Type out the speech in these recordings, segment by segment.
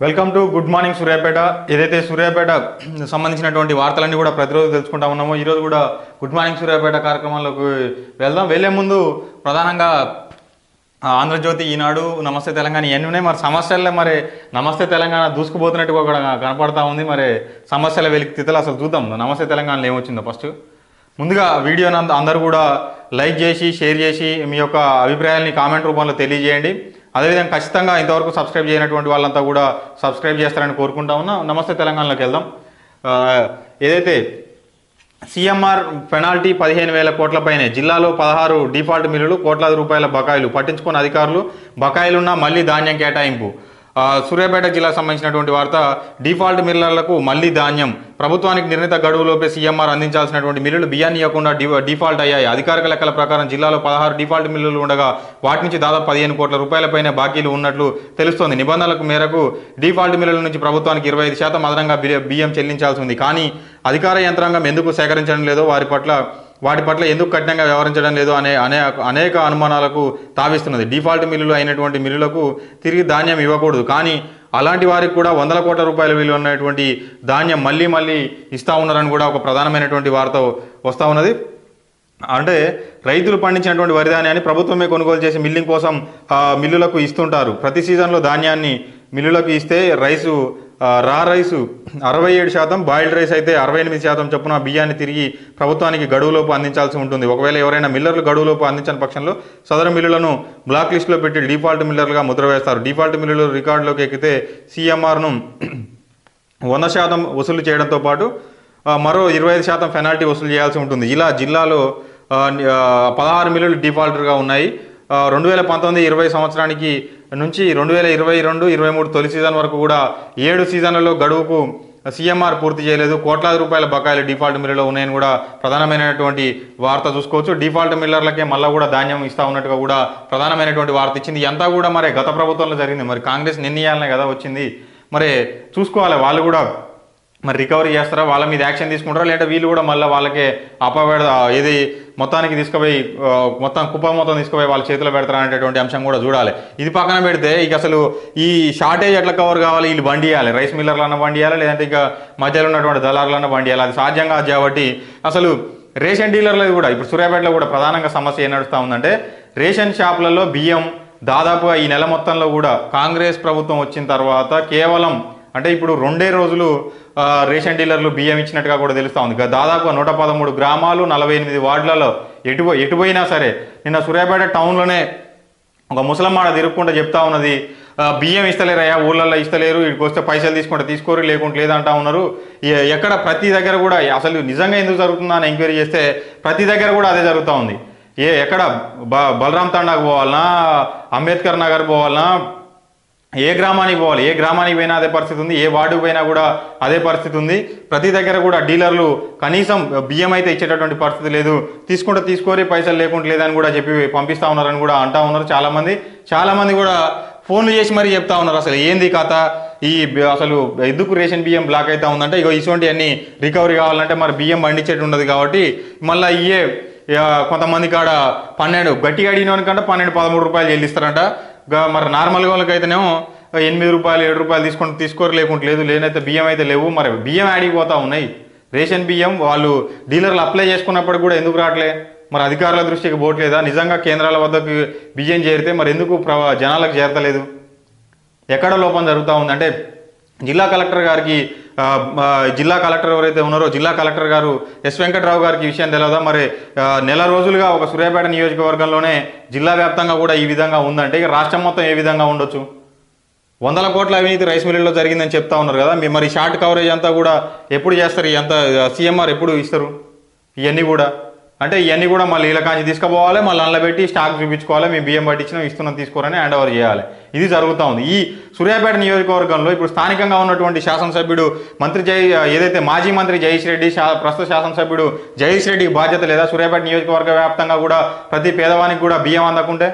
Welcome to good morning Suryapet. ఏదైతే సూర్యాపేట సంబంధించినటువంటి వార్తలన్నీ కూడా ప్రతిరోజు తెలుసుకుంటా ఉన్నామో ఈరోజు కూడా గుడ్ మార్నింగ్ సూర్యాపేట కార్యక్రమంలోకి వెళ్దాం. వెళ్లే ముందు ప్రధానంగా ఆంధ్రజ్యోతి, ఈనాడు, నమస్తే తెలంగాణ ఇవన్నీ ఉన్నాయి. మరి సమస్యలే మరి నమస్తే తెలంగాణ దూసుకుపోతున్నట్టుగా కూడా కనపడతా ఉంది. మరి సమస్యల వెలికితీతలు అసలు చూద్దాం. నమస్తే తెలంగాణలో ఏమొచ్చిందో ఫస్ట్ ముందుగా వీడియోని అందరూ కూడా లైక్ చేసి షేర్ చేసి మీ యొక్క అభిప్రాయాల్ని కామెంట్ రూపంలో తెలియజేయండి. అదేవిధంగా ఖచ్చితంగా ఇంతవరకు సబ్స్క్రైబ్ చేయనటువంటి వాళ్ళంతా కూడా సబ్స్క్రైబ్ చేస్తారని కోరుకుంటా ఉన్నా. నమస్తే తెలంగాణలోకి వెళ్దాం. ఏదైతే సీఎంఆర్ పెనాల్టీ 15,000 కోట్ల పైనే, జిల్లాలో 16 డిఫాల్ట్ మిల్లులు, కోట్లాది రూపాయల బకాయిలు, పట్టించుకున్న అధికారులు, బకాయిలున్నా మళ్లీ ధాన్యం కేటాయింపు. సూర్యాపేట జిల్లాకు సంబంధించినటువంటి వార్త. డిఫాల్ట్ మిల్లర్లకు మళ్లీ ధాన్యం. ప్రభుత్వానికి నిర్ణీత గడువులోపే సీఎంఆర్ అందించాల్సినటువంటి మిల్లులు బియ్యాన్ని ఇవ్వకుండా డిఫాల్ట్ అయ్యాయి. అధికారిక లెక్కల ప్రకారం జిల్లాలో 16 డిఫాల్ట్ మిల్లులు ఉండగా వాటి నుంచి దాదాపు 15 కోట్ల రూపాయలపైనే బాకీలు ఉన్నట్లు తెలుస్తోంది. నిబంధనలకు మేరకు డిఫాల్ట్ మిల్లుల నుంచి ప్రభుత్వానికి 25% అదనంగా బియ్యం చెల్లించాల్సి ఉంది. కానీ అధికార యంత్రాంగం ఎందుకు సేకరించడం లేదో, వాటి పట్ల ఎందుకు కఠినంగా వ్యవహరించడం లేదో అనేక అనుమానాలకు తావిస్తున్నది. డిఫాల్ట్ మిల్లులు అయినటువంటి మిల్లులకు తిరిగి ధాన్యం ఇవ్వకూడదు, కానీ అలాంటి వారికి కూడా 100 కోట్ల రూపాయల విలువ ఉన్నటువంటి ధాన్యం మళ్ళీ ఇస్తూ ఉన్నారని కూడా ఒక ప్రధానమైనటువంటి వార్త వస్తూ ఉన్నది. అంటే రైతులు పండించినటువంటి వరి ధాన్యాన్ని ప్రభుత్వమే కొనుగోలు చేసి మిల్లింగ్ కోసం మిల్లులకు ఇస్తుంటారు. ప్రతి సీజన్లో ధాన్యాన్ని మిల్లులకు ఇస్తే రా రైసు 67%, బాయిల్డ్ రైస్ అయితే 68% చొప్పున బియ్యాన్ని తిరిగి ప్రభుత్వానికి గడువులోపు అందించాల్సి ఉంటుంది. ఒకవేళ ఎవరైనా మిల్లర్లు గడువులోపు అందించని పక్షంలో సదరు మిల్లులను బ్లాక్ లిస్టులో పెట్టి డిఫాల్ట్ మిల్లర్లుగా ముద్ర వేస్తారు. డిఫాల్ట్ మిల్లులు రికార్డులోకి ఎక్కితే సీఎంఆర్ను 100% వసూలు చేయడంతో పాటు మరో 25% పెనాల్టీ వసూలు చేయాల్సి ఉంటుంది. ఇలా జిల్లాలో 16 మిల్లులు డిఫాల్టర్గా ఉన్నాయి. 2019-20 సంవత్సరానికి నుంచి 2022-23 తొలి సీజన్ వరకు కూడా 7 సీజన్లలో గడువుకు సీఎంఆర్ పూర్తి చేయలేదు. కోట్లాది రూపాయల బకాయిలు డిఫాల్ట్ మిల్లులో ఉన్నాయని కూడా ప్రధానమైనటువంటి వార్త చూసుకోవచ్చు. డిఫాల్ట్ మిల్లర్లకే మళ్ళీ కూడా ధాన్యం ఇస్తా ఉన్నట్టుగా కూడా ప్రధానమైనటువంటి వార్త ఇచ్చింది. అంతా కూడా మరి గత ప్రభుత్వంలో జరిగింది. మరి కాంగ్రెస్ నిర్ణయాలనే కదా వచ్చింది. మరి చూసుకోవాలి, వాళ్ళు కూడా మరి రికవరీ చేస్తారా, వాళ్ళ మీద యాక్షన్ తీసుకుంటారా, లేదంటే వీళ్ళు కూడా మళ్ళీ వాళ్ళకే ఏది మొత్తానికి తీసుకుపోయి కుప్ప మొత్తం తీసుకుపోయి వాళ్ళ చేతిలో పెడతారా అనేటువంటి అంశం కూడా చూడాలి. ఇది పక్కన పెడితే ఇక అసలు ఈ షార్టేజ్ ఎట్లా కవర్ కావాలి, వీళ్ళు బండి చేయాలి, రైస్ మిల్లర్లన్నా బండి చేయాలి, లేదంటే ఇక మధ్యలో ఉన్నటువంటి దళారులన్నా బండి చేయాలి. అది సాధ్యం కాదు. కాబట్టి అసలు రేషన్ డీలర్లది కూడా ఇప్పుడు సూర్యాపేటలో కూడా ప్రధానంగా సమస్య ఏం నడుస్తూ ఉందంటే, రేషన్ షాపులలో బియ్యం దాదాపుగా ఈ నెల మొత్తంలో కూడా కాంగ్రెస్ ప్రభుత్వం వచ్చిన తర్వాత కేవలం అంటే ఇప్పుడు 2 రోజులు రేషన్ డీలర్లు బియ్యం ఇచ్చినట్టుగా కూడా తెలుస్తూ ఉంది. దాదాపుగా 113 గ్రామాలు 48 వార్డులలో ఎటుపోయినా సరే. నిన్న సూర్యాపేట టౌన్లోనే ఒక ముసలమ్మాడ తిరుక్కుంటూ చెప్తా ఉన్నది, బియ్యం ఇస్తలేరయ్యా, ఊళ్ళల్లో ఇస్తలేరు, ఇక్కడికి వస్తే పైసలు తీసుకుంటే తీసుకోరు, లేకుంటే లేదంటా ఉన్నారు. ఎక్కడ ప్రతి దగ్గర కూడా అసలు నిజంగా ఎందుకు జరుగుతుందా అని ఎంక్వైరీ చేస్తే ప్రతి దగ్గర కూడా అదే జరుగుతూ ఉంది. ఎక్కడ బలరాం తాండాకు పోవాలన్నా, అంబేద్కర్ నగర్ పోవాలన్నా, ఏ గ్రామానికి పోవాలి, ఏ గ్రామానికి పోయినా అదే పరిస్థితి ఉంది, ఏ వార్డుకు పోయినా కూడా అదే పరిస్థితి ఉంది. ప్రతి దగ్గర కూడా డీలర్లు కనీసం బియ్యం అయితే ఇచ్చేటటువంటి పరిస్థితి లేదు. తీసుకుంటే తీసుకోరి, పైసలు లేకుంటే లేదని కూడా చెప్పి పంపిస్తూ ఉన్నారని కూడా అంటా ఉన్నారు చాలామంది కూడా ఫోన్లు చేసి మరీ చెప్తా ఉన్నారు. అసలు ఏంది కథ, అసలు ఎందుకు రేషన్ బియ్యం బ్లాక్ అవుతా ఉందంటే, ఇటువంటి అన్ని రికవరీ కావాలంటే మరి బియ్యం పండించేట్టు ఉండదు. కాబట్టి మళ్ళీ కొంతమంది కాడ 12 గట్టిగా అడిగినోనికంటే 12-13 రూపాయలు చెల్లిస్తారంట. మరి నార్మల్గా వాళ్ళకైతేనేమో 8 రూపాయలు 7 రూపాయలు తీసుకోరు, లేకుంటే లేదు, లేనైతే బియ్యం అయితే లేవు. మరి బియ్యం ఆడిపోతూ ఉన్నాయి. రేషన్ బియ్యం వాళ్ళు డీలర్లు అప్లై చేసుకున్నప్పుడు కూడా ఎందుకు రావట్లే, మరి అధికారుల దృష్టికి పోవట్లేదా? నిజంగా కేంద్రాల వద్దకు బియ్యం చేరితే మరి ఎందుకు జనాలకు చేరతలేదు? ఎక్కడ లోపం జరుగుతూ ఉంది అంటే, జిల్లా కలెక్టర్ ఎవరైతే ఉన్నారో జిల్లా కలెక్టర్ గారు ఎస్ వెంకట్రావు గారికి ఈ విషయం తెలియదా? మరి నెల రోజులుగా ఒక సూర్యాపేట నియోజకవర్గంలోనే జిల్లా వ్యాప్తంగా కూడా ఈ విధంగా ఉందంటే ఇక రాష్ట్రం మొత్తం ఏ విధంగా ఉండొచ్చు? 100 కోట్ల అవినీతి రైస్ మిల్లుల్లో జరిగిందని చెప్తా ఉన్నారు కదా. మరి షార్ట్ కవరేజ్ అంతా కూడా ఎప్పుడు చేస్తారు? సీఎంఆర్ ఎప్పుడు ఇస్తారు ఇవన్నీ కూడా? అంటే ఇవన్నీ కూడా మళ్ళీ ఇలా కాంచి తీసుకుపోవాలి, మళ్ళీ అందులో పెట్టి స్టాక్ చూపించుకోవాలి, మేము బియ్యం పట్టించినా ఇస్తున్నాం తీసుకోరని హ్యాండ్ ఓవర్ చేయాలి. ఇది జరుగుతూ ఉంది. ఈ సూర్యాపేట నియోజకవర్గంలో ఇప్పుడు స్థానికంగా ఉన్నటువంటి శాసనసభ్యుడు ఏదైతే మాజీ మంత్రి జయేష్ రెడ్డి, ప్రస్తుత శాసనసభ్యుడు జయేష్ రెడ్డికి బాధ్యత లేదా? సూర్యాపేట నియోజకవర్గ వ్యాప్తంగా కూడా ప్రతి పేదవానికి కూడా బియ్యం అందకుంటే,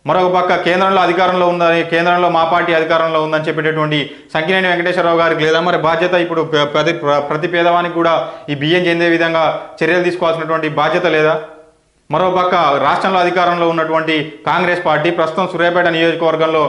మరొక పక్క కేంద్రంలో అధికారంలో ఉందని, కేంద్రంలో మా పార్టీ అధికారంలో ఉందని చెప్పేటటువంటి సంకినేని వెంకటేశ్వరరావు గారికి లేదా మరి బాధ్యత? ఇప్పుడు ప్రతి పేదవానికి కూడా ఈ బియ్యం చెందే విధంగా చర్యలు తీసుకోవాల్సినటువంటి బాధ్యత లేదా? మరోపక్క రాష్ట్రంలో అధికారంలో ఉన్నటువంటి కాంగ్రెస్ పార్టీ ప్రస్తుతం సూర్యాపేట నియోజకవర్గంలో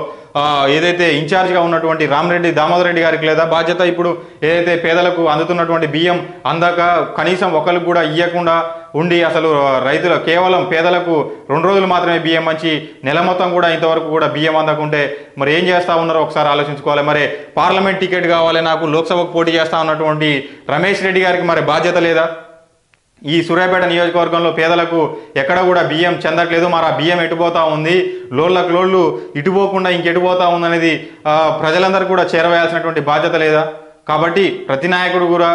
ఏదైతే ఇన్ఛార్జ్గా ఉన్నటువంటి రామరెడ్డి దామోదర్ రెడ్డి గారికి లేదా బాధ్యత ఇప్పుడు ఏదైతే పేదలకు అందుతున్నటువంటి బియ్యం అందాక కనీసం ఒకరికి కూడా ఇవ్వకుండా ఉండి అసలు రైతులు కేవలం పేదలకు 2 రోజులు మాత్రమే బియ్యం మంచి నెల మొత్తం కూడా ఇంతవరకు కూడా బియ్యం అందకుంటే మరి ఏం చేస్తూ ఉన్నారో ఒకసారి ఆలోచించుకోవాలి. మరి పార్లమెంట్ టికెట్ కావాలి నాకు, లోక్సభకు పోటీ చేస్తా ఉన్నటువంటి రమేష్ రెడ్డి గారికి మరి బాధ్యత లేదా? ఈ సూర్యాపేట నియోజకవర్గంలో పేదలకు ఎక్కడ కూడా బియ్యం చెందట్లేదు. మరి ఆ బియ్యం ఎటుపోతా ఉంది, లోళ్ళకు లోళ్ళు ఇటుపోకుండా ఇంకెటుపోతా ఉందనేది ప్రజలందరూ కూడా చేరవేయాల్సినటువంటి బాధ్యత లేదా? కాబట్టి ప్రతి నాయకుడు కూడా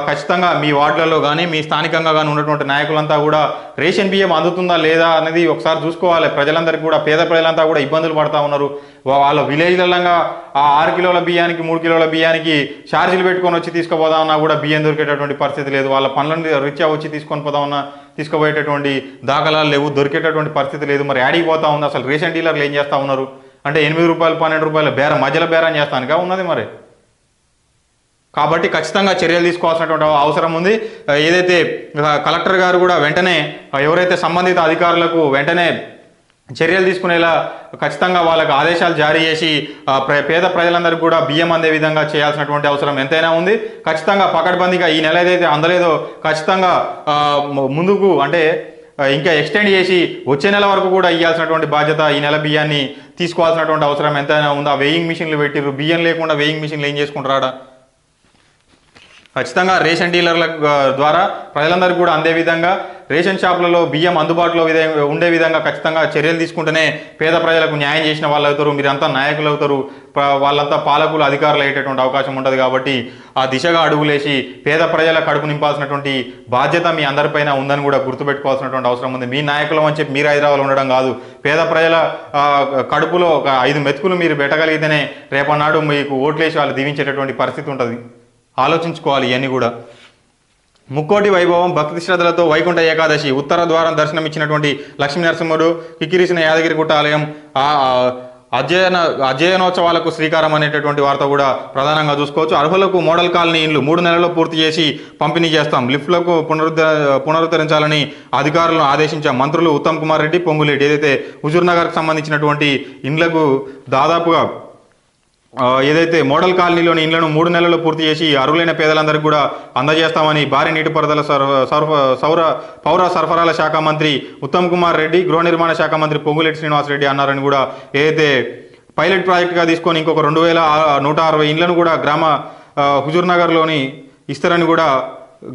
ఖచ్చితంగా మీ వార్డులలో కానీ మీ స్థానికంగా కానీ ఉన్నటువంటి నాయకులంతా కూడా రేషన్ బియ్యం అందుతుందా లేదా అనేది ఒకసారి చూసుకోవాలి. ప్రజలందరికీ కూడా పేద ప్రజలంతా కూడా ఇబ్బందులు పడతా ఉన్నారు. వాళ్ళ విలేజ్లలో ఆ 6 కిలోల బియ్యానికి 3 కిలోల బియ్యానికి ఛార్జీలు పెట్టుకొని వచ్చి తీసుకుపోదామన్నా కూడా బియ్యం దొరికేటటువంటి పరిస్థితి లేదు. వాళ్ళ పనులను రీత్యా వచ్చి తీసుకొని పోదామన్నా తీసుకుపోయేటటువంటి దాఖలాలు లేవు, దొరికేటటువంటి పరిస్థితి లేదు. మరి యాడికి పోతా ఉంది? అసలు రేషన్ డీలర్లు ఏం చేస్తూ ఉన్నారు అంటే 8 రూపాయలు 12 రూపాయల బేరం మధ్యలో బేరం చేస్తానుగా ఉన్నది మరి. కాబట్టి ఖచ్చితంగా చర్యలు తీసుకోవాల్సినటువంటి అవసరం ఉంది. ఏదైతే కలెక్టర్ గారు కూడా వెంటనే ఎవరైతే సంబంధిత అధికారులకు వెంటనే చర్యలు తీసుకునేలా ఖచ్చితంగా వాళ్ళకి ఆదేశాలు జారీ చేసి పేద ప్రజలందరికీ కూడా బియ్యం అందే విధంగా చేయాల్సినటువంటి అవసరం ఎంతైనా ఉంది. ఖచ్చితంగా పకడ్బందీగా ఈ నెల ఏదైతే అందలేదో ఖచ్చితంగా ముందుకు అంటే ఇంకా ఎక్స్టెండ్ చేసి వచ్చే నెల వరకు కూడా ఇవ్వాల్సినటువంటి బాధ్యత ఈ నెల బియ్యాన్ని తీసుకోవాల్సినటువంటి అవసరం ఎంతైనా ఉంది. ఆ వెయింగ్ మిషన్లు పెట్టిర్రు, బియ్యం లేకుండా వెయింగ్ మిషన్లు ఏం చేసుకుంటారా? ఖచ్చితంగా రేషన్ డీలర్ల ద్వారా ప్రజలందరికీ కూడా అందే విధంగా రేషన్ షాపులలో బియ్యం అందుబాటులో ఉండే విధంగా ఖచ్చితంగా చర్యలు తీసుకుంటేనే పేద ప్రజలకు న్యాయం చేసిన వాళ్ళు అవుతారు, మీరంతా నాయకులు అవుతారు, వాళ్ళంతా పాలకులు అధికారులు అయ్యేటటువంటి అవకాశం ఉంటుంది. కాబట్టి ఆ దిశగా అడుగులేసి పేద ప్రజల కడుపు నింపాల్సినటువంటి బాధ్యత మీ అందరిపైన ఉందని కూడా గుర్తుపెట్టుకోవాల్సినటువంటి అవసరం ఉంది. మీ నాయకులు అని చెప్పి మీరు హైదరాబాద్లో ఉండడం కాదు, పేద ప్రజల కడుపులో ఒక 5 మెతుకులు మీరు పెట్టగలిగితేనే రేపన్నాడు మీకు ఓట్లేసి వాళ్ళు దీవించేటటువంటి పరిస్థితి ఉంటుంది. ఆలోచించుకోవాలి ఇవన్నీ కూడా. ముక్కోటి వైభవం భక్తి శ్రద్ధలతో వైకుంఠ ఏకాదశి ఉత్తర ద్వారం దర్శనమిచ్చినటువంటి లక్ష్మీ నరసింహుడు కిక్కిరిసిన యాదగిరిగుట్ట ఆలయం అధ్యయనోత్సవాలకు శ్రీకారం అనేటటువంటి వార్త కూడా ప్రధానంగా చూసుకోవచ్చు. అర్హులకు మోడల్ కాలనీ ఇండ్లు 3 నెలల్లో పూర్తి చేసి పంపిణీ చేస్తాం, లిఫ్ట్లకు పునరుద్ధరించాలని అధికారులను ఆదేశించాం. మంత్రులు ఉత్తమ్ కుమార్ రెడ్డి, పొంగులేటి ఏదైతే హుజూర్నగర్కి సంబంధించినటువంటి ఇండ్లకు దాదాపుగా ఏదైతే మోడల్ కాలనీలోని ఇండ్లను 3 నెలల్లో పూర్తి చేసి అర్హులైన పేదలందరికీ కూడా అందజేస్తామని భారీ నీటిపారుదల పౌర సరఫరాల శాఖ మంత్రి ఉత్తమ్ కుమార్ రెడ్డి, గృహ నిర్మాణ శాఖ మంత్రి పొంగులేటి శ్రీనివాసరెడ్డి అన్నారని కూడా ఏదైతే పైలట్ ప్రాజెక్టుగా తీసుకొని ఇంకొక 2160 ఇండ్లను కూడా హుజూర్నగర్లోని ఇస్తారని కూడా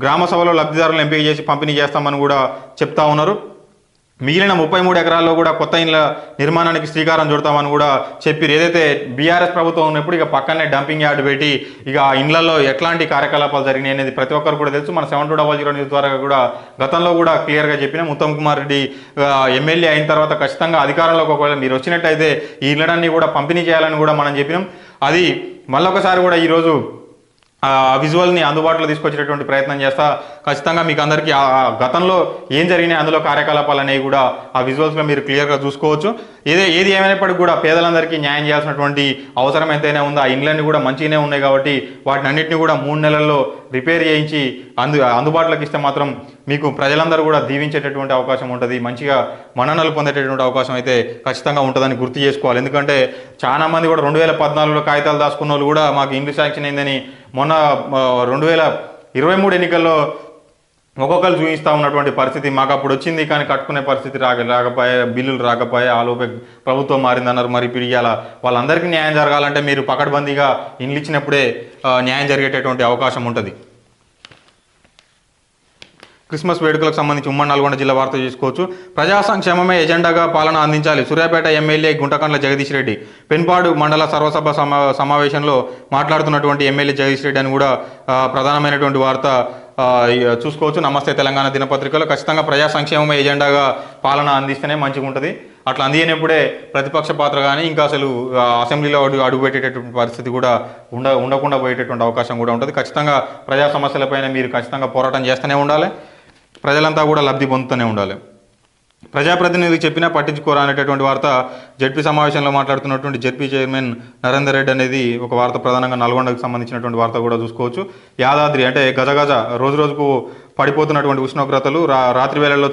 గ్రామ సభలో లబ్ధిదారులను ఎంపిక చేసి పంపిణీ చేస్తామని కూడా చెప్తా ఉన్నారు. మిగిలిన 33 ఎకరాల్లో కూడా కొత్త ఇండ్ల నిర్మాణానికి శ్రీకారం చుడతామని కూడా చెప్పారు. ఏదైతే బీఆర్ఎస్ ప్రభుత్వం ఉన్నప్పుడు ఇక పక్కనే డంపింగ్ యార్డ్ పెట్టి ఇక ఆ ఇండ్లలో ఎట్లాంటి కార్యకలాపాలు జరిగినాయి అనేది ప్రతి ఒక్కరు కూడా తెలుసు. మన 7200 న్యూస్ ద్వారా కూడా గతంలో కూడా క్లియర్గా చెప్పినాం. ఉత్తమ్ కుమార్ రెడ్డి ఎమ్మెల్యే అయిన తర్వాత ఖచ్చితంగా అధికారంలోకి ఒకవేళ మీరు వచ్చినట్టయితే ఈ ఇండ్లన్నీ కూడా పంపిణీ చేయాలని కూడా మనం చెప్పినాం. అది మళ్ళొకసారి కూడా ఈరోజు విజువల్ని అందుబాటులో తీసుకొచ్చేటటువంటి ప్రయత్నం చేస్తా. ఖచ్చితంగా మీకు అందరికీ గతంలో ఏం జరిగినాయి అందులో కార్యకలాపాలు అనేవి కూడా ఆ విజువల్స్లో మీరు క్లియర్గా చూసుకోవచ్చు. ఏది ఏమైనప్పటికీ కూడా పేదలందరికీ న్యాయం చేయాల్సినటువంటి అవసరం ఎంతైనా ఉందో ఆ ఇండ్లన్నీ కూడా మంచిగానే ఉన్నాయి. కాబట్టి వాటిని అన్నింటినీ కూడా 3 నెలల్లో రిపేర్ చేయించి అందుబాటులోకి ఇస్తే మాత్రం మీకు ప్రజలందరూ కూడా దీవించేటటువంటి అవకాశం ఉంటుంది, మంచిగా మన్ననలు పొందేటటువంటి అవకాశం అయితే ఖచ్చితంగా ఉంటుందని గుర్తు చేసుకోవాలి. ఎందుకంటే చాలామంది కూడా 2014లో కాగితాలు దాచుకున్న వాళ్ళు కూడా మాకు ఇండ్లు శాంక్షన్ అయిందని మొన్న 2023 ఎన్నికల్లో ఒక్కొక్కరు చూపిస్తూ ఉన్నటువంటి పరిస్థితి మాకు అప్పుడు వచ్చింది, కానీ కట్టుకునే పరిస్థితి రాకపోయే, బిల్లులు రాకపోయే, ఆలోపే ప్రభుత్వం మారిందన్నారు. మరి ఇప్పుడు ఇవాళ వాళ్ళందరికీ న్యాయం జరగాలంటే మీరు పకడ్బందీగా ఇండ్లు ఇచ్చినప్పుడే న్యాయం జరిగేటటువంటి అవకాశం ఉంటుంది. క్రిస్మస్ వేడుకలకు సంబంధించి ఉమ్మడి నల్గొండ జిల్లా వార్త చూసుకోవచ్చు. ప్రజా సంక్షేమమే ఎజెండాగా పాలన అందించాలి. సూర్యాపేట ఎమ్మెల్యే గుంటకండ్ల జగదీష్ రెడ్డి పెన్పాడు మండల సర్వసభ సమావేశంలో మాట్లాడుతున్నటువంటి ఎమ్మెల్యే జగదీష్ రెడ్డి అని కూడా ప్రధానమైనటువంటి వార్త చూసుకోవచ్చు. నమస్తే తెలంగాణ దినపత్రికలో ఖచ్చితంగా ప్రజా సంక్షేమమే ఎజెండాగా పాలన అందిస్తేనే మంచిగా ఉంటుంది. అట్లా అందినప్పుడే ప్రతిపక్ష పాత్ర కానీ ఇంకా అసలు అసెంబ్లీలో అడుగుపెట్టేటటువంటి పరిస్థితి కూడా ఉండకుండా పోయేటటువంటి అవకాశం కూడా ఉంటుంది. ఖచ్చితంగా ప్రజా సమస్యలపైన మీరు ఖచ్చితంగా పోరాటం చేస్తూనే ఉండాలి, ప్రజలంతా కూడా లబ్ధి పొందుతూనే ఉండాలి. ప్రజాప్రతినిధికి చెప్పినా పట్టించుకోరా అనేటటువంటి వార్త. జడ్పీ సమావేశంలో మాట్లాడుతున్నటువంటి జడ్పీ చైర్మన్ నరేందర్ రెడ్డి అనేది ఒక వార్త, ప్రధానంగా నల్గొండకు సంబంధించినటువంటి వార్త కూడా చూసుకోవచ్చు. యాదాద్రి అంటే గజగజ రోజు రోజుకు పడిపోతున్నటువంటి ఉష్ణోగ్రతలు, రాత్రి వేళల్లో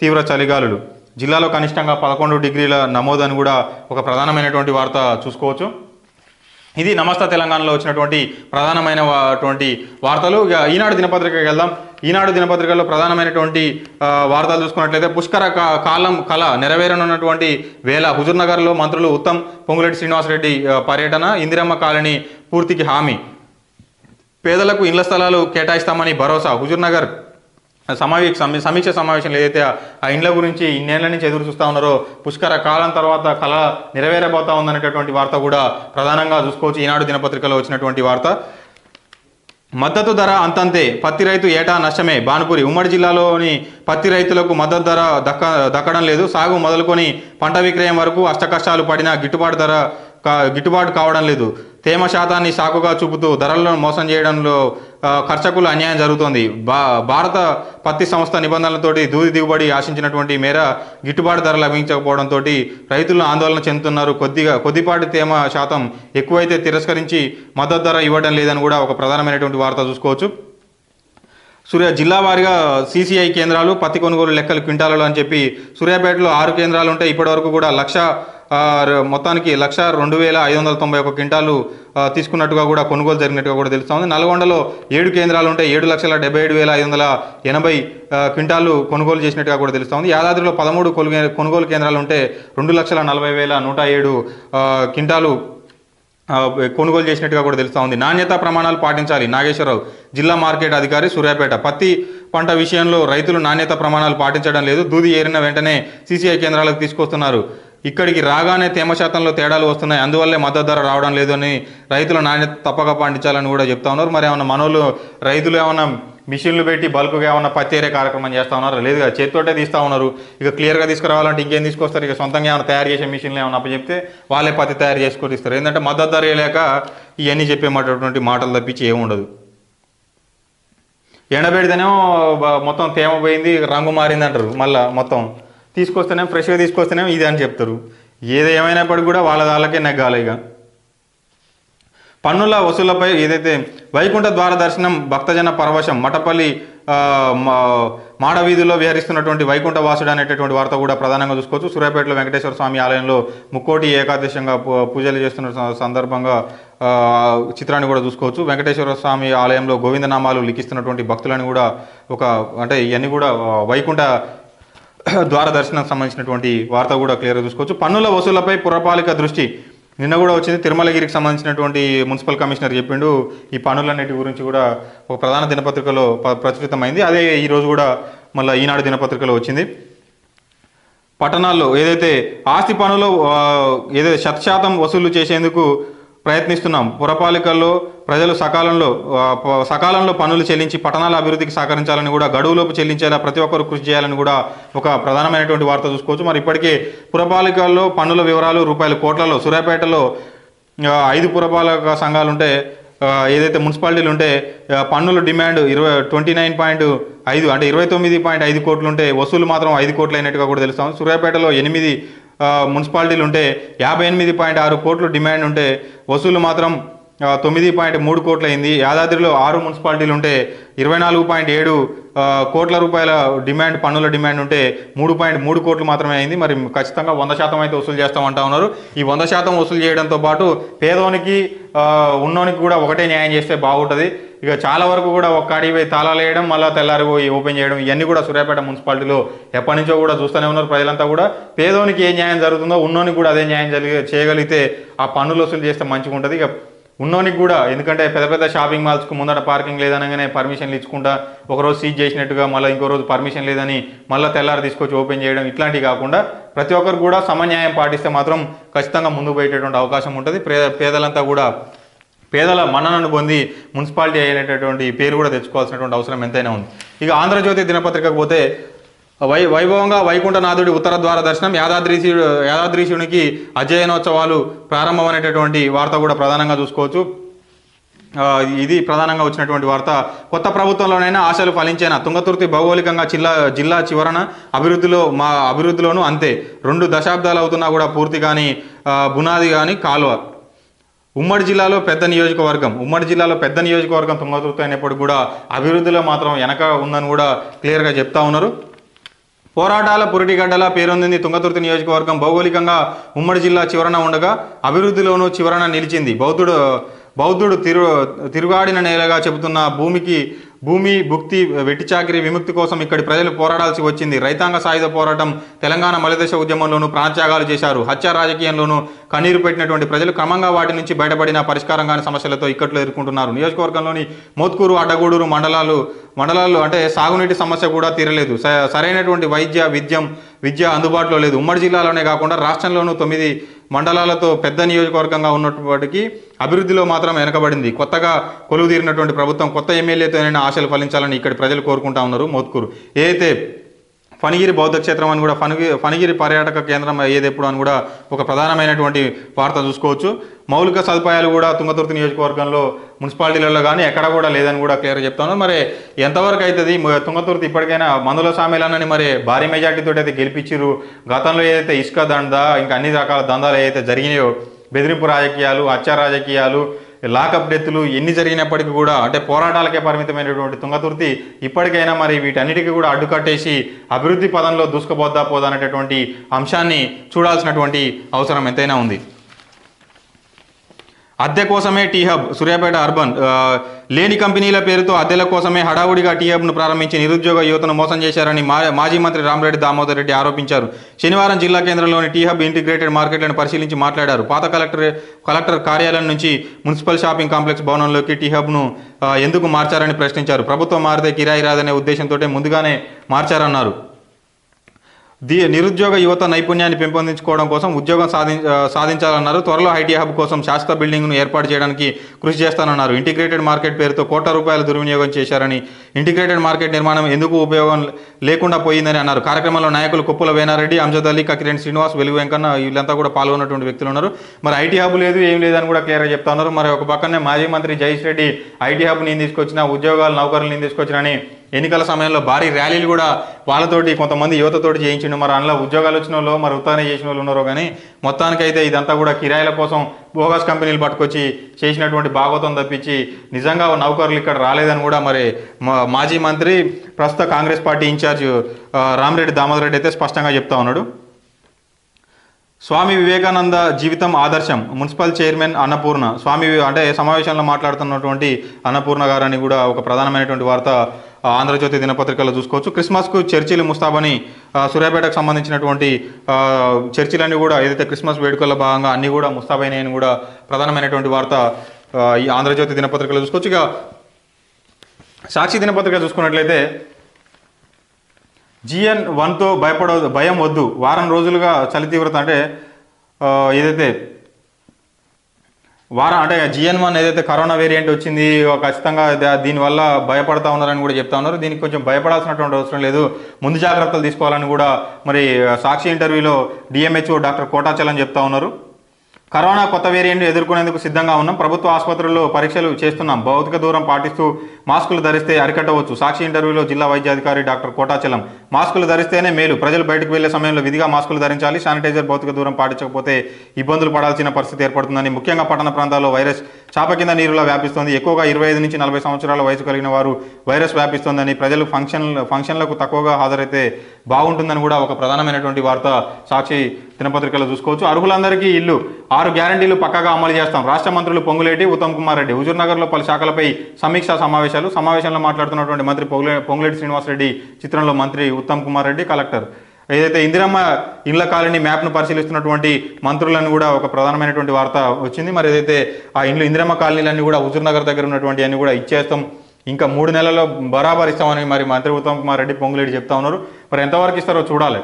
తీవ్ర చలిగాలులు, జిల్లాలో కనిష్టంగా 11 డిగ్రీల నమోదని కూడా ఒక ప్రధానమైనటువంటి వార్త చూసుకోవచ్చు. ఇది నమస్తే తెలంగాణలో వచ్చినటువంటి ప్రధానమైనటువంటి వార్తలు. ఇక ఈనాడు దినపత్రికకి వెళ్దాం. ఈనాడు దినపత్రికలో ప్రధానమైనటువంటి వార్తలు చూసుకున్నట్లయితే పుష్కర కళ నెరవేరనున్నటువంటి వేళ హుజూర్నగర్లో మంత్రులు ఉత్తమ్, పొంగులేటి శ్రీనివాసరెడ్డి పర్యటన, ఇందిరమ్మ కాలనీ పూర్తికి హామీ, పేదలకు ఇండ్ల స్థలాలు కేటాయిస్తామని భరోసా. హుజూర్నగర్ సమీక్ష సమావేశంలో ఏదైతే ఆ ఇండ్ల గురించి ఇన్నేళ్ల నుంచి ఎదురు చూస్తూ ఉన్నారో పుష్కర కాలం తర్వాత కళ నెరవేరబోతా ఉందనేటటువంటి వార్త కూడా ప్రధానంగా చూసుకోవచ్చు. ఈనాడు దినపత్రికలో వచ్చినటువంటి వార్త. మద్దతు ధర అంతంతే, పత్తి రైతు ఏటా నష్టమే. భానుపురి ఉమ్మడి జిల్లాలోని పత్తి రైతులకు మద్దతు ధర దక్కడం లేదు. సాగు మొదలుకొని పంట విక్రయం వరకు అష్టకష్టాలు పడినా గిట్టుబాటు కావడం లేదు. తేమ శాతాన్ని సాకుగా చూపుతూ ధరలను మోసం చేయడంలో కర్షకులు అన్యాయం జరుగుతోంది. భారత పత్తి సంస్థ నిబంధనలతోటి దూది దిగుబడి ఆశించినటువంటి మేర గిట్టుబాటు ధర లభించకపోవడంతో రైతులు ఆందోళన చెందుతున్నారు. కొద్దిపాటి తేమ శాతం ఎక్కువైతే తిరస్కరించి మద్దతు ధర ఇవ్వడం లేదని కూడా ఒక ప్రధానమైనటువంటి వార్త చూసుకోవచ్చు. జిల్లా వారీగా CCI కేంద్రాలు, పత్తి కొనుగోలు లెక్కలు క్వింటాలలో అని చెప్పి సూర్యాపేటలో 6 కేంద్రాలు ఉంటాయి. ఇప్పటివరకు కూడా మొత్తానికి 1,02,591 క్వింటాలు తీసుకున్నట్టుగా కూడా కొనుగోలు జరిగినట్టుగా కూడా తెలుస్తుంది. నల్గొండలో 7 కేంద్రాలు ఉంటాయి. 7,77,580 క్వింటాలు కొనుగోలు చేసినట్టుగా కూడా తెలుస్తుంది. యాదాద్రిలో 13 కొనుగోలు కేంద్రాలు ఉంటే 2,40,107 క్వింటాలు కొనుగోలు చేసినట్టుగా కూడా తెలుస్తూ ఉంది. నాణ్యతా ప్రమాణాలు పాటించాలి. నాగేశ్వరరావు జిల్లా మార్కెట్ అధికారి, సూర్యాపేట. పత్తి పంట విషయంలో రైతులు నాణ్యతా ప్రమాణాలు పాటించడం లేదు. దూది ఏరిన వెంటనే CCI కేంద్రాలకు తీసుకొస్తున్నారు. ఇక్కడికి రాగానే తేమ శాతంలో తేడాలు వస్తున్నాయి. అందువల్లే మద్దతు ధర రావడం లేదు అని రైతుల నాణ్యత తప్పక పాటించాలని కూడా చెప్తా ఉన్నారు. మరి ఏమన్నా రైతులు ఏమన్నా మిషన్లు పెట్టి బల్క్గా ఏమన్నా పత్తి ఏరే కార్యక్రమం చేస్తూ ఉన్నారు? లేదు కదా, చేతితోటే తీస్తూ ఉన్నారు. ఇక క్లియర్గా తీసుకురావాలంటే ఇంకేం తీసుకొస్తారు? ఇక సొంతంగా ఏమైనా తయారు చేసే మిషన్లు ఏమైనా అప్పచెప్తే వాళ్ళే పత్తి తయారు చేసుకొని ఇస్తారు. ఏంటంటే మద్దతు ధర లేక ఇవన్నీ చెప్పేటటువంటి మాటలు తప్పించి ఏముండదు. ఎండబెడితేనేమో మొత్తం తేమ పోయింది, రంగు మారింది అంటారు. మళ్ళీ మొత్తం తీసుకొస్తేనేమో ఫ్రెష్గా తీసుకొస్తేనేమో ఇది అని చెప్తారు. ఏది ఏమైనప్పటికీ కూడా వాళ్ళకే నెగ్గాలి. ఇక పన్నుల వసూళ్లపై ఏదైతే వైకుంఠ ద్వార దర్శనం, భక్తజన పరవశం, మఠపల్లి మాడవీధిలో విహరిస్తున్నటువంటి వైకుంఠ వాసుడు అనేటటువంటి వార్త కూడా ప్రధానంగా చూసుకోవచ్చు. సూర్యాపేటలో వెంకటేశ్వర స్వామి ఆలయంలో ముక్కోటి ఏకాదశంగా పూజలు చేస్తున్న సందర్భంగా చిత్రాన్ని కూడా చూసుకోవచ్చు. వెంకటేశ్వర స్వామి ఆలయంలో గోవిందనామాలు లిఖిస్తున్నటువంటి భక్తులను కూడా అంటే ఇవన్నీ కూడా వైకుంఠ ద్వార దర్శనానికి సంబంధించినటువంటి వార్త కూడా క్లియర్గా చూసుకోవచ్చు. పన్నుల వసూళ్లపై పురపాలిక దృష్టి నిన్న కూడా వచ్చింది. తిరుమలగిరికి సంబంధించినటువంటి మున్సిపల్ కమిషనర్ చెప్పిండు. ఈ పన్నులన్నిటి గురించి కూడా ఒక ప్రధాన దినపత్రికలో ప్రచురితమైంది. అదే ఈరోజు కూడా మళ్ళీ ఈనాడు దినపత్రికలో వచ్చింది. పట్టణాల్లో ఏదైతే ఆస్తి పన్నులో ఏదైతే 100% వసూలు చేసేందుకు ప్రయత్నిస్తున్నాం. పురపాలికల్లో ప్రజలు సకాలంలో పన్నులు చెల్లించి పట్టణాల అభివృద్ధికి సహకరించాలని కూడా, గడువులోపు చెల్లించేలా ప్రతి ఒక్కరు కృషి చేయాలని కూడా ఒక ప్రధానమైనటువంటి వార్త చూసుకోవచ్చు. మరి ఇప్పటికే పురపాలికల్లో పన్నుల వివరాలు రూపాయల కోట్లలో, సూర్యాపేటలో 5 పురపాలక సంఘాలు ఉంటే, ఏదైతే మున్సిపాలిటీలు ఉంటే పన్నుల డిమాండ్ 29.5 అంటే 29.5 కోట్లు ఉంటే వసూలు మాత్రం 5 కోట్లు అయినట్టుగా కూడా తెలుస్తాం. సూర్యాపేటలో 8 మున్సిపాలిటీలు ఉంటే 58.6 కోట్లు డిమాండ్ ఉంటే వసూలు మాత్రం 9.3 కోట్లు అయింది. యాదాద్రిలో 6 మున్సిపాలిటీలు ఉంటే 24.7 కోట్ల రూపాయల డిమాండ్, పన్నుల డిమాండ్ ఉంటే 3.3 కోట్లు మాత్రమే అయింది. మరి ఖచ్చితంగా 100% అయితే వసూలు చేస్తామంటా ఉన్నారు. ఈ 100% వసూలు చేయడంతో పాటు పేదోనికి ఉన్నోనికి కూడా ఒకటే న్యాయం చేస్తే బాగుంటుంది. ఇక చాలా వరకు కూడా ఒక్కడికి పోయి తాళాలు వేయడం, మళ్ళీ తెల్లారి పోయి ఓపెన్ చేయడం, ఇవన్నీ కూడా సూర్యాపేట మున్సిపాలిటీలో ఎప్పటి నుంచో కూడా చూస్తూనే ఉన్నారు. ప్రజలంతా కూడా పేదోనికి ఏ న్యాయం జరుగుతుందో ఉన్నోనికి కూడా అదే న్యాయం చేయగలిగితే ఆ పన్నులు వసూలు చేస్తే మంచిగా ఉంటుంది. ఇక ఉన్నోనికి కూడా, ఎందుకంటే పెద్ద షాపింగ్ మాల్స్కు ముందట పార్కింగ్ లేదనగానే పర్మిషన్లు ఇచ్చుకుంటా ఒకరోజు సీజ్ చేసినట్టుగా మళ్ళీ ఇంకో రోజు పర్మిషన్ లేదని మళ్ళీ తెల్లారి తీసుకొచ్చి ఓపెన్ చేయడం, ఇట్లాంటివి కాకుండా ప్రతి ఒక్కరు కూడా సమన్యాయం పాటిస్తే మాత్రం ఖచ్చితంగా ముందుకు పోయేటటువంటి అవకాశం ఉంటుంది. పేదలంతా కూడా పేదల మన్ననను పొంది మున్సిపాలిటీ అయ్యేటటువంటి పేరు కూడా తెచ్చుకోవాల్సినటువంటి అవసరం ఎంతైనా ఉంది. ఇక ఆంధ్రజ్యోతి దినపత్రికకు పోతే వైభవంగా వైకుంఠనాథుడి ఉత్తర ద్వార దర్శనం, యాదాద్రీశునికి అజయనోత్సవాలు ప్రారంభం అనేటటువంటి వార్త కూడా ప్రధానంగా చూసుకోవచ్చు. ఇది ప్రధానంగా వచ్చినటువంటి వార్త. కొత్త ప్రభుత్వంలోనైనా ఆశలు ఫలించేనా? తుంగతుర్తి భౌగోళికంగా జిల్లా చివరన అభివృద్ధిలోనూ అంతే. 2 దశాబ్దాలు అవుతున్నా కూడా పూర్తి కానీ బునాది కానీ కాలువ. ఉమ్మడి జిల్లాలో పెద్ద నియోజకవర్గం తుంగతుర్తి అయినప్పుడు కూడా అభివృద్ధిలో మాత్రం వెనక ఉందని కూడా క్లియర్గా చెప్తా ఉన్నారు. పోరాటాల పురిటిగడ్డలా పేరొందింది తుంగతుర్తి నియోజకవర్గం. భౌగోళికంగా ఉమ్మడి జిల్లా చివరన ఉండగా అభివృద్ధిలోనూ చివరన నిలిచింది. బౌద్ధుడు తిరుగాడిన నేలగా చెబుతున్న భూమి భుక్తి వెట్టిచాకిరి విముక్తి కోసం ఇక్కడి ప్రజలు పోరాడాల్సి వచ్చింది. రైతాంగ సాయుధ పోరాటం, తెలంగాణ మలిదశ ఉద్యమంలోనూ ప్రాణత్యాగాలు చేశారు. హత్య రాజకీయంలోనూ కన్నీరు పెట్టినటువంటి ప్రజలు క్రమంగా వాటి నుంచి బయటపడిన పరిష్కారం కాని సమస్యలతో ఇక్కట్లు ఎదుర్కొంటున్నారు. నియోజకవర్గంలోని మోత్కూరు, అడ్డగూడూరు మండలాలు అంటే సాగునీటి సమస్య కూడా తీరలేదు. సరైనటువంటి విద్య అందుబాటులో లేదు. ఉమ్మడి జిల్లాలోనే కాకుండా రాష్ట్రంలోనూ 9 మండలాలతో పెద్ద నియోజకవర్గంగా ఉన్నప్పటికీ అభివృద్ధిలో మాత్రం వెనకబడింది. కొత్తగా కొలువుదీరినటువంటి ప్రభుత్వం కొత్త ఎమ్మెల్యేతోనైనా ఆశలు ఫలించాలని ఇక్కడి ప్రజలు కోరుకుంటా ఉన్నారు. మోత్కూరు ఏదైతే ఫణిగిరి బౌద్ధ క్షేత్రం అని కూడా ఫణిగిరి పర్యాటక కేంద్రం ఏదెప్పుడు అని కూడా ఒక ప్రధానమైనటువంటి వార్త చూసుకోవచ్చు. మౌలిక సదుపాయాలు కూడా తుంగతుర్తి నియోజకవర్గంలో మున్సిపాలిటీలలో కానీ ఎక్కడ కూడా లేదని కూడా క్లియర్గా చెప్తాను. మరి ఎంతవరకు అవుతుంది? తుంగతుర్తి ఇప్పటికైనా మందుల సామేళనని మరి భారీ మెజార్టీతో అయితే గెలిపించారు. గతంలో ఏదైతే ఇసుక ఇంకా అన్ని రకాల దందాలు ఏదైతే జరిగినాయో, బెదిరింపు రాజకీయాలు, హత్య రాజకీయాలు, లాకప్ డెత్తులు ఎన్ని జరిగినప్పటికీ కూడా అంటే పోరాటాలకే పరిమితమైనటువంటి తుంగతుర్తి ఇప్పటికైనా మరి వీటన్నిటికీ కూడా అడ్డుకట్టేసి అభివృద్ధి పదంలో దూసుకుపోద్దా అనేటటువంటి అంశాన్ని చూడాల్సినటువంటి అవసరం ఎంతైనా ఉంది. అద్దె కోసమే టీ హబ్. సూర్యాపేట అర్బన్ లేని కంపెనీల పేరుతో అద్దెల కోసమే హడావుడిగా టీ హబ్ను ప్రారంభించి నిరుద్యోగ యువతను మోసం చేశారని మాజీ మంత్రి రామరెడ్డి దామోదర్ రెడ్డి ఆరోపించారు. శనివారం జిల్లా కేంద్రంలోని టీ హబ్ ఇంటిగ్రేటెడ్ మార్కెట్లను పరిశీలించి మాట్లాడారు. పాత కలెక్టర్ కార్యాలయం నుంచి మున్సిపల్ షాపింగ్ కాంప్లెక్స్ భవనంలోకి టీ హబ్ను ఎందుకు మార్చారని ప్రశ్నించారు. ప్రభుత్వం మారితే కిరాయి రాదనే ఉద్దేశంతో ముందుగానే మార్చారన్నారు. నిరుద్యోగ యువత నైపుణ్యాన్ని పెంపొందించుకోవడం కోసం ఉద్యోగం సాధించాలన్నారు. త్వరలో ఐటీ హబ్ కోసం శాశ్వత బిల్డింగ్ను ఏర్పాటు చేయడానికి కృషి చేస్తానన్నారు. ఇంటిగ్రేటెడ్ మార్కెట్ పేరుతో ₹1 దుర్వినియోగం చేశారని, ఇంటిగ్రేటెడ్ మార్కెట్ నిర్మాణం ఎందుకు ఉపయోగం లేకుండా పోయిందని అన్నారు. కార్యక్రమంలో నాయకులు కుప్పుల వేనారెడ్డి, అంజద్ అలీ, కకిరేణి శ్రీనివాస్, వెలుగు వెంకన్న వీళ్ళంతా కూడా పాల్గొన్నటువంటి వ్యక్తులు ఉన్నారు. మరి ఐటీ హబ్ లేదు, ఏం లేదని కూడా క్లియర్గా చెప్తా ఉన్నారు. మరి ఒక పక్కనే మాజీ మంత్రి జయేష్ రెడ్డి ఐటీ హబ్ నేను తీసుకొచ్చిన, ఉద్యోగాలు నౌకర్లు నేను తీసుకొచ్చినని ఎన్నికల సమయంలో భారీ ర్యాలీలు కూడా వాళ్ళతోటి కొంతమంది యువతతోటి చేయించిండు. మరి అందులో ఉద్యోగాలు వచ్చిన వాళ్ళు మరి ఉత్తానే చేసిన వాళ్ళు ఉన్నారో కానీ మొత్తానికైతే ఇదంతా కూడా కిరాయిల కోసం బోగస్ కంపెనీలు పట్టుకొచ్చి చేసినటువంటి భాగవతం తప్పించి నిజంగా నౌకర్లు ఇక్కడ రాలేదని కూడా మరి మాజీ మంత్రి ప్రస్తుత కాంగ్రెస్ పార్టీ ఇన్ఛార్జ్ రామరెడ్డి దామోదర్ రెడ్డి అయితే స్పష్టంగా చెప్తా ఉన్నాడు. స్వామి వివేకానంద జీవితం ఆదర్శం. మున్సిపల్ చైర్మన్ అన్నపూర్ణ అంటే సమావేశంలో మాట్లాడుతున్నటువంటి అన్నపూర్ణ గారని కూడా ఒక ప్రధానమైనటువంటి వార్త ఆంధ్రజ్యోతి దినపత్రికలో చూసుకోవచ్చు. క్రిస్మస్కు చర్చిలు ముస్తాబని సూర్యాపేటకు సంబంధించినటువంటి చర్చిలన్నీ కూడా ఏదైతే క్రిస్మస్ వేడుకల్లో భాగంగా అన్నీ కూడా ముస్తాబైనాయని కూడా ప్రధానమైనటువంటి వార్త ఈ ఆంధ్రజ్యోతి దినపత్రికలో చూసుకోవచ్చు. ఇక సాక్షి దినపత్రిక చూసుకున్నట్లయితే GN1తో భయం వద్దు. వారం రోజులుగా చలి తీవ్రత అంటే ఏదైతే GN1 ఏదైతే కరోనా వేరియంట్ వచ్చింది ఖచ్చితంగా దీనివల్ల భయపడతా ఉన్నారని కూడా చెప్తా ఉన్నారు. దీనికి కొంచెం భయపడాల్సినటువంటి అవసరం లేదు, ముందు జాగ్రత్తలు తీసుకోవాలని కూడా మరి సాక్షి ఇంటర్వ్యూలో DMHO డాక్టర్ కోటాచలం చెప్తా ఉన్నారు. కరోనా కొత్త వేరియంట్ ఎదుర్కొనేందుకు సిద్ధంగా ఉన్నాం. ప్రభుత్వ ఆసుపత్రుల్లో పరీక్షలు చేస్తున్నాం. భౌతిక దూరం పాటిస్తూ మాస్కులు ధరిస్తే అరికట్టవచ్చు. సాక్షి ఇంటర్వ్యూలో జిల్లా వైద్యాధికారి డాక్టర్ కోటాచలం మాస్కులు ధరిస్తేనే మేలు. ప్రజలు బయటకు వెళ్లే సమయంలో విధిగా మాస్కులు ధరించాలి. శానిటైజర్, భౌతిక దూరం పాటించకపోతే ఇబ్బందులు పడాల్సిన పరిస్థితి ఏర్పడుతుందని, ముఖ్యంగా పట్టణ ప్రాంతాల్లో వైరస్ చాప కింద నీరులా వ్యాపిస్తోంది. ఎక్కువగా 25 నుంచి 40 సంవత్సరాల వయసు కలిగిన వారు వైరస్ వ్యాపిస్తోందని, ప్రజలు ఫంక్షన్లకు తక్కువగా హాజరైతే బాగుంటుందని కూడా ఒక ప్రధానమైనటువంటి వార్త సాక్షి దినపత్రికలో చూసుకోవచ్చు. అర్హులందరికీ ఇల్లు 6 గ్యారంటీలు పక్కాగా అమలు చేస్తాం. రాష్ట్ర మంత్రులు పొంగులేటి, ఉత్తమ్ కుమార్ రెడ్డి హుజూర్నగర్లో పలు శాఖలపై సమీక్షా సమావేశంలో మాట్లాడుతున్నటువంటి మంత్రి పొంగులేటి శ్రీనివాసరెడ్డి చిత్రంలో మంత్రి ఉత్తమ్ కుమార్ రెడ్డి, కలెక్టర్ ఏదైతే ఇందిరమ్మ ఇళ్ల కాలనీ మ్యాప్ను పరిశీలిస్తున్నటువంటి మంత్రులను కూడా ఒక ప్రధానమైనటువంటి వార్త వచ్చింది. మరి ఏదైతే ఆ ఇందిరమ్మ కాలనీలన్నీ కూడా హుజూర్నగర్ దగ్గర ఉన్నటువంటి అన్ని కూడా ఇచ్చేస్తాం, ఇంకా 3 నెలల్లో బరాబర్ ఇస్తామని మరి మంత్రి ఉత్తమ్ కుమార్ రెడ్డి పొంగులేటి చెప్తా ఉన్నారు. మరి ఎంతవరకు ఇస్తారో చూడాలి,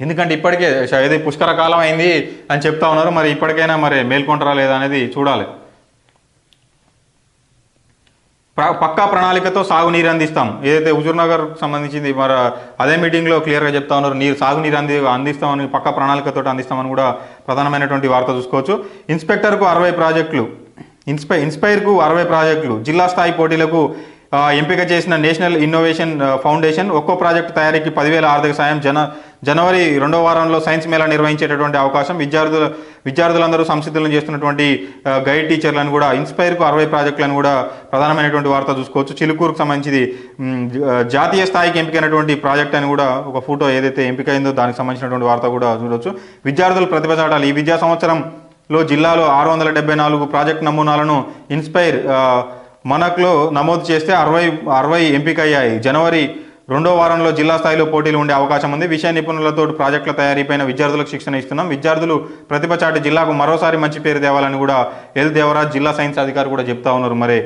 ఎందుకంటే ఇప్పటికే ఏది పుష్కర కాలం అయింది అని చెప్తా ఉన్నారు. మరి ఇప్పటికైనా మరి మేల్కొంటారా లేదా అనేది చూడాలి. పక్కా ప్రణాళికతో సాగునీరు అందిస్తాం. ఏదైతే హుజూర్నగర్ సంబంధించింది మరి అదే మీటింగ్లో క్లియర్గా చెప్తా ఉన్నారు. సాగునీరు అందిస్తామని పక్కా ప్రణాళికతో అందిస్తామని కూడా ప్రధానమైనటువంటి వార్త చూసుకోవచ్చు. ఇన్స్పెక్టర్కు 60 ప్రాజెక్టులు. ఇన్స్పైర్కు 60 ప్రాజెక్టులు, జిల్లా స్థాయి పోటీలకు ఎంపిక చేసిన నేషనల్ ఇన్నోవేషన్ ఫౌండేషన్ ఒక్కో ప్రాజెక్టు తయారీకి 10,000 ఆర్థిక సాయం. జనవరి 2వ వారంలో సైన్స్ మేళా నిర్వహించేటటువంటి అవకాశం. విద్యార్థులందరూ సంసిద్ధులను చేస్తున్నటువంటి గైడ్ టీచర్లను కూడా ఇన్స్పైర్కు 60 ప్రాజెక్టులను కూడా ప్రధానమైనటువంటి వార్త చూసుకోవచ్చు. చిలుకూరుకు సంబంధించి జాతీయ స్థాయికి ఎంపికైనటువంటి ప్రాజెక్ట్ అని కూడా ఒక ఫోటో ఏదైతే ఎంపికైందో దానికి సంబంధించినటువంటి వార్త కూడా చూడవచ్చు. విద్యార్థుల ప్రతిభ చాటాలి. ఈ విద్యా సంవత్సరంలో జిల్లాలో 674 ప్రాజెక్ట్ నమూనాలను ఇన్స్పైర్ మనక్లో నమోదు చేస్తే 60 ఎంపికయ్యాయి. జనవరి 2వ వారంలో జిల్లా స్థాయిలో పోటీలు ఉండే అవకాశం ఉంది. విషయ నిపుణులతో ప్రాజెక్టుల తయారీపైన విద్యార్థులకు శిక్షణ ఇస్తున్నాం. విద్యార్థులు ప్రతిభ చాటి జిల్లాకు మరోసారి మంచి పేరు తేవాలని కూడా ఎల్ దేవరాజ్ జిల్లా సైన్స్ అధికారి కూడా చెప్తా ఉన్నారు. మరి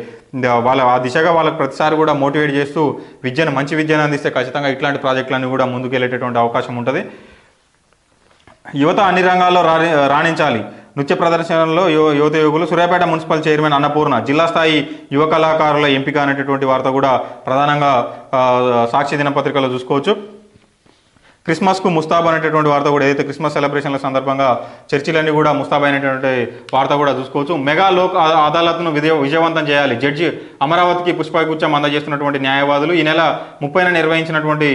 ఆ దిశగా వాళ్ళకి ప్రతిసారి కూడా మోటివేట్ చేస్తూ మంచి విద్యను అందిస్తే ఖచ్చితంగా ఇట్లాంటి ప్రాజెక్టులన్నీ కూడా ముందుకెళ్ళేటటువంటి అవకాశం ఉంటుంది. యువత అన్ని రంగాల్లో రాణించాలి. నృత్య ప్రదర్శనలో యువత యువకులు. సూర్యాపేట మున్సిపల్ చైర్మన్ అన్నపూర్ణ జిల్లా స్థాయి యువ కళాకారుల ఎంపిక అనేటటువంటి వార్త కూడా ప్రధానంగా సాక్షి దినపత్రికలో చూసుకోవచ్చు. క్రిస్మస్కు ముస్తాబ్ అనేటటువంటి వార్త కూడా ఏదైతే క్రిస్మస్ సెలబ్రేషన్ల సందర్భంగా చర్చిలన్నీ కూడా ముస్తాబ్ అయినటువంటి వార్త కూడా చూసుకోవచ్చు. మెగా లోక్ అదాలత్ను విజయవంతం చేయాలి. జడ్జి అమరావతికి పుష్పగుచ్చం అందజేస్తున్నటువంటి న్యాయవాదులు ఈ నెల 30న నిర్వహించినటువంటి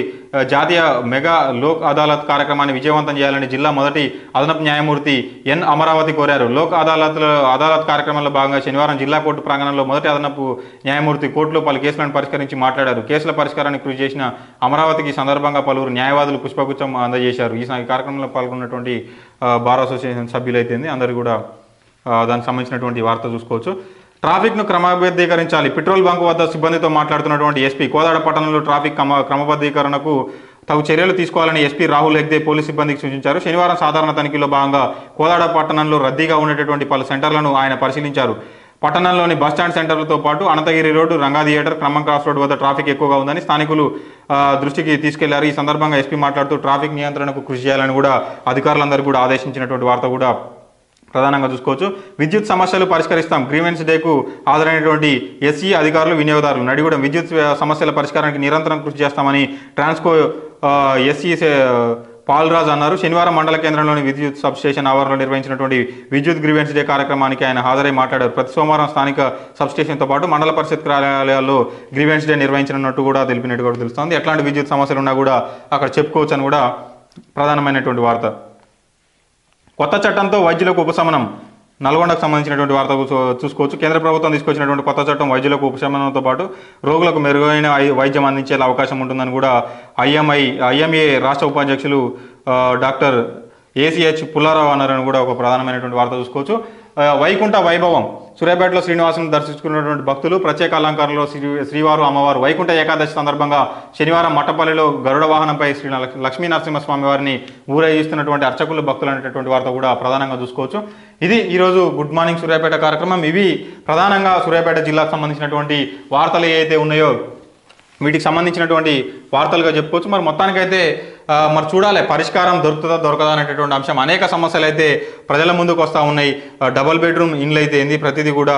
జాతీయ మెగా లోక్ అదాలత్ కార్యక్రమాన్ని విజయవంతం చేయాలని జిల్లా మొదటి అదనపు న్యాయమూర్తి ఎన్ అమరావతి కోరారు. లోక్ అదాలత్ కార్యక్రమంలో భాగంగా శనివారం జిల్లా కోర్టు ప్రాంగణంలో మొదటి అదనపు న్యాయమూర్తి కోర్టులో పలు కేసులను పరిష్కరించి మాట్లాడారు. కేసుల పరిష్కారానికి కృషి చేసిన అమరావతికి సందర్భంగా పలువురు న్యాయవాదులు పుష్పగుచ్చం అందజేశారు. ఈ కార్యక్రమంలో పాల్గొన్నటువంటి బార్ అసోసియేషన్ సభ్యులైతే అందరూ కూడా దానికి సంబంధించినటువంటి వార్త చూసుకోవచ్చు. ట్రాఫిక్ను క్రమబద్ధీకరించాలి. పెట్రోల్ బంక్ వద్ద సిబ్బందితో మాట్లాడుతున్నటువంటి ఎస్పీ. కోదాడ పట్టణంలో ట్రాఫిక్ క్రమబద్ధీకరణకు తగు చర్యలు తీసుకోవాలని ఎస్పీ రాహుల్ హెగ్దే పోలీస్ సిబ్బందికి సూచించారు. శనివారం సాధారణ తనిఖీలో భాగంగా కోదాడ పట్టణంలో రద్దీగా ఉండేటటువంటి పలు సెంటర్లను ఆయన పరిశీలించారు. పట్టణంలోని బస్టాండ్ సెంటర్లతో పాటు అనంతగిరి రోడ్డు, రంగా థియేటర్, క్రమం క్రాస్ రోడ్డు వద్ద ట్రాఫిక్ ఎక్కువగా ఉందని స్థానికులు దృష్టికి తీసుకెళ్లారు. ఈ సందర్భంగా ఎస్పీ మాట్లాడుతూ ట్రాఫిక్ నియంత్రణకు కృషి చేయాలని కూడా అధికారులందరూ కూడా ఆదేశించినటువంటి వార్త కూడా ప్రధానంగా చూసుకోవచ్చు. విద్యుత్ సమస్యలు పరిష్కరిస్తాం. గ్రీవెన్స్ డేకు హాజరైనటువంటి ఎస్సీ అధికారులు, వినియోగదారులు. నడిగూడెం విద్యుత్ సమస్యల పరిష్కారానికి నిరంతరం కృషి చేస్తామని ట్రాన్స్కో ఎస్సీ పాల్రాజ్ అన్నారు. శనివారం మండల కేంద్రంలోని విద్యుత్ సబ్స్టేషన్ ఆవరణలో నిర్వహించినటువంటి విద్యుత్ గ్రీవెన్స్ డే కార్యక్రమానికి ఆయన హాజరై మాట్లాడారు. ప్రతి సోమవారం స్థానిక సబ్స్టేషన్తో పాటు మండల పరిషత్ కార్యాలయాల్లో గ్రీవెన్స్ డే నిర్వహించినట్టు కూడా తెలిపినట్టు కూడా తెలుస్తోంది. ఎట్లాంటి విద్యుత్ సమస్యలు ఉన్నా కూడా అక్కడ చెప్పుకోవచ్చు అని కూడా ప్రధానమైనటువంటి వార్త. కొత్త చట్టంతో వైద్యులకు ఉపశమనం. నల్గొండకు సంబంధించినటువంటి వార్త చూసుకోవచ్చు. కేంద్ర ప్రభుత్వం తీసుకొచ్చినటువంటి కొత్త చట్టం వైద్యులకు ఉపశమనంతో పాటు రోగులకు మెరుగైన వైద్యం అందించేలా అవకాశం ఉంటుందని కూడా ఐఎంఏ రాష్ట్ర ఉపాధ్యక్షులు డాక్టర్ ఏసీహెచ్ పుల్లారావు అన్నారని కూడా ఒక ప్రధానమైనటువంటి వార్త చూసుకోవచ్చు. వైకుంఠ వైభవం. సూర్యాపేటలో శ్రీనివాసుని దర్శించుకున్నటువంటి భక్తులు ప్రత్యేక అలంకారంలో శ్రీవారు అమ్మవారు. వైకుంఠ ఏకాదశి సందర్భంగా శనివారం మట్టపల్లిలో గరుడ వాహనంపై శ్రీ లక్ష్మీ నరసింహస్వామి వారిని ఊరేగిస్తున్నటువంటి అర్చకులు, భక్తులు అనేటటువంటి వార్త కూడా ప్రధానంగా చూసుకోవచ్చు. ఇది ఈరోజు గుడ్ మార్నింగ్ సూర్యాపేట కార్యక్రమం. ఇవి ప్రధానంగా సూర్యాపేట జిల్లాకు సంబంధించినటువంటి వార్తలు ఏవైతే ఉన్నాయో వీటికి సంబంధించినటువంటి వార్తలుగా చెప్పుకోవచ్చు. మరి మొత్తానికైతే మరి చూడాలి పరిష్కారం దొరుకుతుందా దొరకదా అనేటటువంటి అంశం. అనేక సమస్యలు అయితే ప్రజల ముందుకు వస్తూ ఉన్నాయి. డబుల్ బెడ్రూమ్ ఇండ్లు అయితే ఏంది, ప్రతిదీ కూడా